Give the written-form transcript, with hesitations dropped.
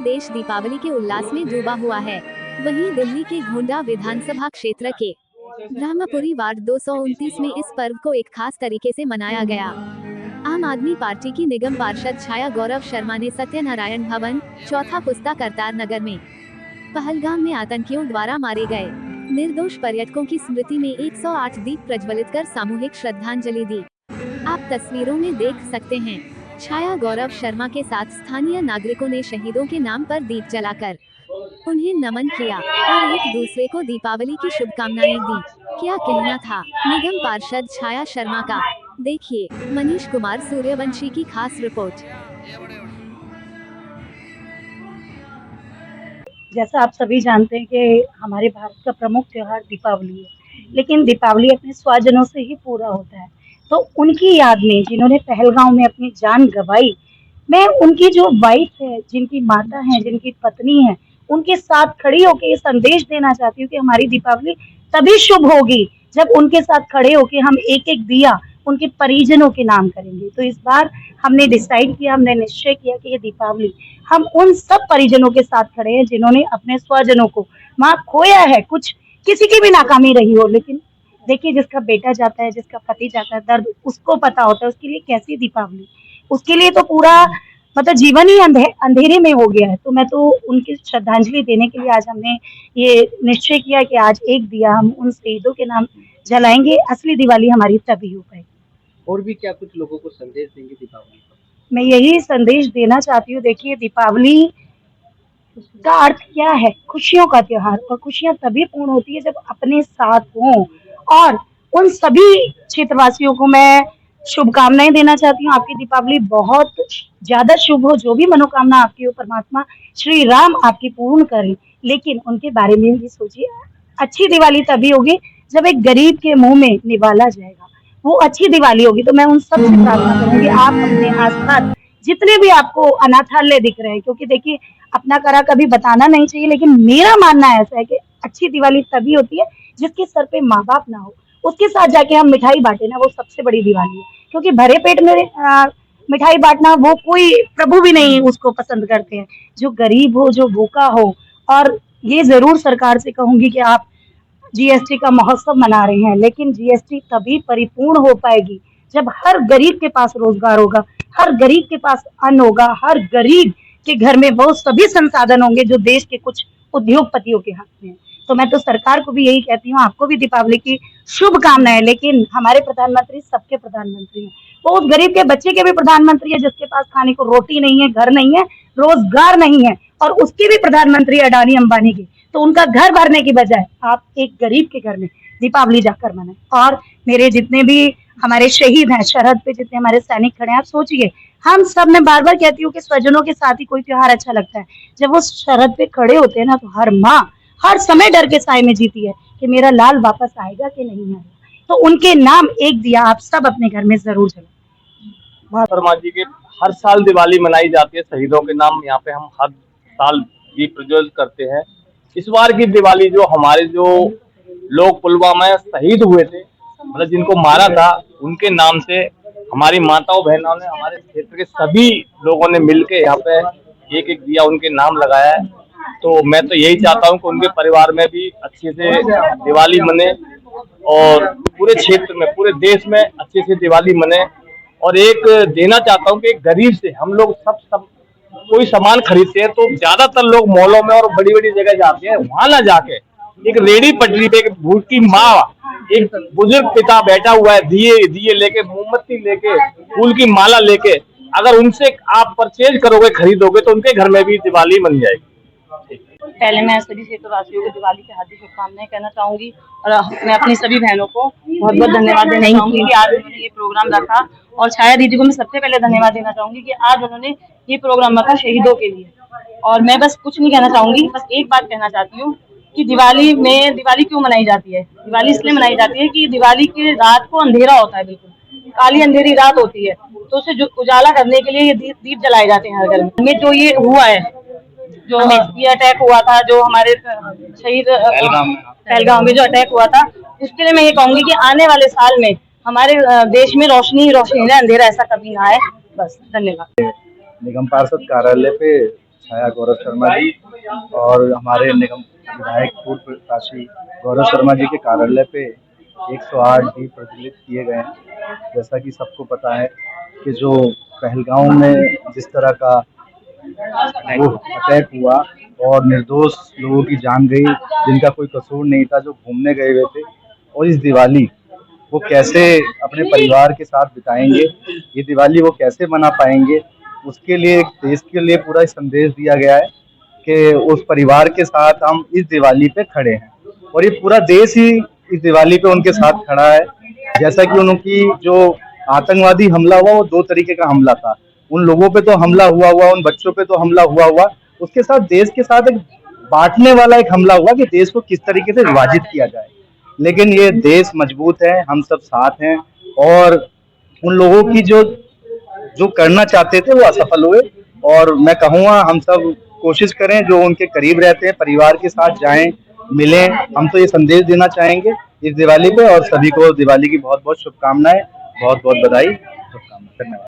देश दीपावली के उल्लास में डूबा हुआ है। वहीं दिल्ली के गोंडा विधानसभा क्षेत्र के ब्रह्मपुरी वार्ड 229 में इस पर्व को एक खास तरीके से मनाया गया। आम आदमी पार्टी की निगम पार्षद छाया गौरव शर्मा ने सत्यनारायण भवन, चौथा पुस्ता करतार नगर में पहलगाम में आतंकियों द्वारा मारे गए निर्दोष पर्यटकों की स्मृति में 108 दीप प्रज्वलित कर सामूहिक श्रद्धांजलि दी। आप तस्वीरों में देख सकते हैं, छाया गौरव शर्मा के साथ स्थानीय नागरिकों ने शहीदों के नाम पर दीप जलाकर उन्हें नमन किया और एक दूसरे को दीपावली की शुभकामनाएं दी। क्या कहना था निगम पार्षद छाया शर्मा का, देखिए मनीष कुमार सूर्यवंशी की खास रिपोर्ट। जैसा आप सभी जानते हैं कि हमारे भारत का प्रमुख त्योहार दीपावली है, लेकिन दीपावली अपने स्वजनों से ही पूरा होता है। तो उनकी याद में जिन्होंने पहलगाम में अपनी जान गंवाई, मैं उनकी जो वाइफ है, जिनकी माता है, जिनकी पत्नी है, उनके साथ खड़ी होकर ये संदेश देना चाहती हूँ कि हमारी दीपावली तभी शुभ होगी जब उनके साथ खड़े होकर हम एक एक दिया उनके परिजनों के नाम करेंगे। तो इस बार हमने डिसाइड किया, हमने निश्चय किया कि ये दीपावली हम उन सब परिजनों के साथ खड़े हैं जिन्होंने अपने स्वजनों को वहाँ खोया है। कुछ किसी की भी नाकामी रही हो, लेकिन देखिए जिसका बेटा जाता है, जिसका पति जाता है, दर्द उसको पता होता है उसके लिए कैसी दीपावली। उसके लिए तो पूरा मतलब जीवन ही अंधेरे में हो गया है। तो मैं तो उनकी श्रद्धांजलि देने के लिए आज हमने ये निश्चय किया कि आज एक दिया हम उन शहीदों के नाम जलाएंगे। असली दिवाली हमारी तभी हो पाएगी। और भी क्या कुछ लोगों को संदेश देंगे दीपावली पर? मैं यही संदेश देना चाहती हूँ। देखिए दीपावली का अर्थ क्या है? खुशियों का त्योहार, और खुशियां तभी पूर्ण होती है जब अपने साथ हों। और उन सभी क्षेत्रवासियों को मैं शुभकामनाएं देना चाहती हूँ। आपकी दीपावली बहुत ज्यादा शुभ हो, जो भी मनोकामना आपकी हो परमात्मा श्री राम आपकी पूर्ण करें। लेकिन उनके बारे में भी सोचिए, अच्छी दिवाली तभी होगी जब एक गरीब के मुंह में निवाला जाएगा, वो अच्छी दिवाली होगी। तो मैं उन सब से प्रार्थना करूंगी आप अपने आसपास जितने भी आपको अनाथालय दिख रहे हैं, क्योंकि देखिए अपना करा कभी बताना नहीं चाहिए, लेकिन मेरा मानना ऐसा है कि अच्छी दिवाली तभी होती है जिसके सर पे माँ बाप ना हो, उसके साथ जाके हम मिठाई बांटे ना, वो सबसे बड़ी दिवाली है। क्योंकि भरे पेट में मिठाई बांटना वो कोई प्रभु भी नहीं उसको पसंद करते हैं। जो गरीब हो, जो भूखा हो। और ये जरूर सरकार से कहूंगी कि आप जीएसटी का महोत्सव मना रहे हैं, लेकिन जीएसटी तभी परिपूर्ण हो पाएगी जब हर गरीब के पास रोजगार होगा, हर गरीब के पास अन्न होगा, हर गरीब के घर में वो सभी संसाधन होंगे जो देश के कुछ उद्योगपतियों के हाथ में है। तो मैं तो सरकार को भी यही कहती हूँ, आपको भी दीपावली की शुभकामनाएं। लेकिन हमारे प्रधानमंत्री सबके प्रधानमंत्री हैं, वो उस गरीब के बच्चे के भी प्रधानमंत्री है जिसके पास खाने को रोटी नहीं है, घर नहीं है, रोजगार नहीं है, और उसके भी प्रधानमंत्री अडानी अंबानी के। तो उनका घर भरने की बजाय आप एक गरीब के घर में दीपावली जाकर मनाएं। और मेरे जितने भी हमारे शहीद हैं, सरहद पे जितने हमारे सैनिक खड़े हैं, आप सोचिए, हम सब, मैं बार बार कहती हूँ कि स्वजनों के साथ ही कोई त्योहार अच्छा लगता है। जब वो सरहद पे खड़े होते हैं ना, तो हर माँ हर समय डर के साए में जीती है कि मेरा लाल वापस आएगा कि नहीं आएगा। तो उनके नाम एक दिया आप सब अपने घर में जरूर जलाएं। शर्मा जी के हर साल दिवाली मनाई जाती है शहीदों के नाम। यहाँ पे हम हर साल दीप प्रज्वलित करते हैं। इस बार की दिवाली जो हमारे जो लोग पुलवामा में शहीद हुए थे, मतलब जिनको मारा था, उनके नाम से हमारी माताओं बहनों ने, हमारे क्षेत्र के सभी लोगों ने मिलके यहाँ पे एक एक दिया उनके नाम लगाया है। तो मैं तो यही चाहता हूँ कि उनके परिवार में भी अच्छे से दिवाली मने और पूरे क्षेत्र में, पूरे देश में अच्छे से दिवाली मने। और एक देना चाहता हूँ कि एक गरीब से हम लोग सब कोई सामान खरीदते हैं तो ज्यादातर लोग मॉलों में और बड़ी बड़ी जगह जाते हैं, वहां ना जाके एक रेडी पटरी पे एक भूखी माँ, एक बुजुर्ग पिता बैठा हुआ है, दिए लेके, मोमबत्ती लेके, फूल की माला लेके, अगर उनसे आप परचेज करोगे, खरीदोगे, तो उनके घर में भी दिवाली बन जाएगी। पहले मैं सभी क्षेत्रवासियों को दिवाली की हार्दिक शुभकामनाएं कहना चाहूंगी, और मैं अपनी सभी बहनों को बहुत बहुत धन्यवाद देना चाहूंगी कि आज उन्होंने ये प्रोग्राम रखा। और छाया दीदी को मैं सबसे पहले धन्यवाद देना चाहूंगी कि आज उन्होंने ये प्रोग्राम रखा शहीदों के लिए। और मैं बस कुछ नहीं कहना चाहूंगी, बस एक बात कहना चाहती हूँ कि दिवाली क्यों मनाई जाती है। दिवाली इसलिए मनाई जाती है कि दिवाली की रात को अंधेरा होता है, बिल्कुल काली अंधेरी रात होती है, तो उसे उजाला करने के लिए ये दीप जलाए जाते हैं हर घर में। जो ये हुआ है, जो ये अटैक हुआ था, जो हमारे शहीद पहलगाम में जो अटैक हुआ था, उसके लिए मैं ये कहूंगी कि आने वाले साल में हमारे देश में रोशनी रोशनी है, अंधेरा ऐसा कभी ना आए। बस, धन्यवाद। निगम पार्षद कार्यालय पे छाया गौरव शर्मा जी और हमारे निगम विधायक पूर्व प्रत्याशी गौरव शर्मा जी के कार्यालय पे 108 डी प्रज्वलित किए गए हैं। जैसा कि सबको पता है कि जो पहलगांव में जिस तरह का वो अटैक हुआ और निर्दोष लोगों की जान गई, जिनका कोई कसूर नहीं था, जो घूमने गए हुए थे, और इस दिवाली वो कैसे अपने परिवार के साथ बिताएंगे, ये दिवाली वो कैसे मना पाएंगे, उसके लिए एक देश के लिए पूरा संदेश दिया गया है कि उस परिवार के साथ हम इस दिवाली पे खड़े हैं और ये पूरा देश ही इस दिवाली पे उनके साथ खड़ा है। जैसा कि उनकी जो आतंकवादी हमला हुआ वो 2 तरीके का हमला था, उन लोगों पे तो हमला हुआ, उन बच्चों पे तो हमला हुआ, उसके साथ देश के साथ एक बांटने वाला एक हमला हुआ कि देश को किस तरीके से विभाजित किया जाए। लेकिन ये देश मजबूत है, हम सब साथ हैं और उन लोगों की जो करना चाहते थे वो असफल हुए। और मैं कहूँगा हम सब कोशिश करें, जो उनके करीब रहते हैं परिवार के साथ जाएं, मिलें। हम तो ये संदेश देना चाहेंगे इस दिवाली पे और सभी को दिवाली की बहुत बहुत शुभकामनाएं, बहुत बहुत बधाई, शुभकामनाएं। धन्यवाद।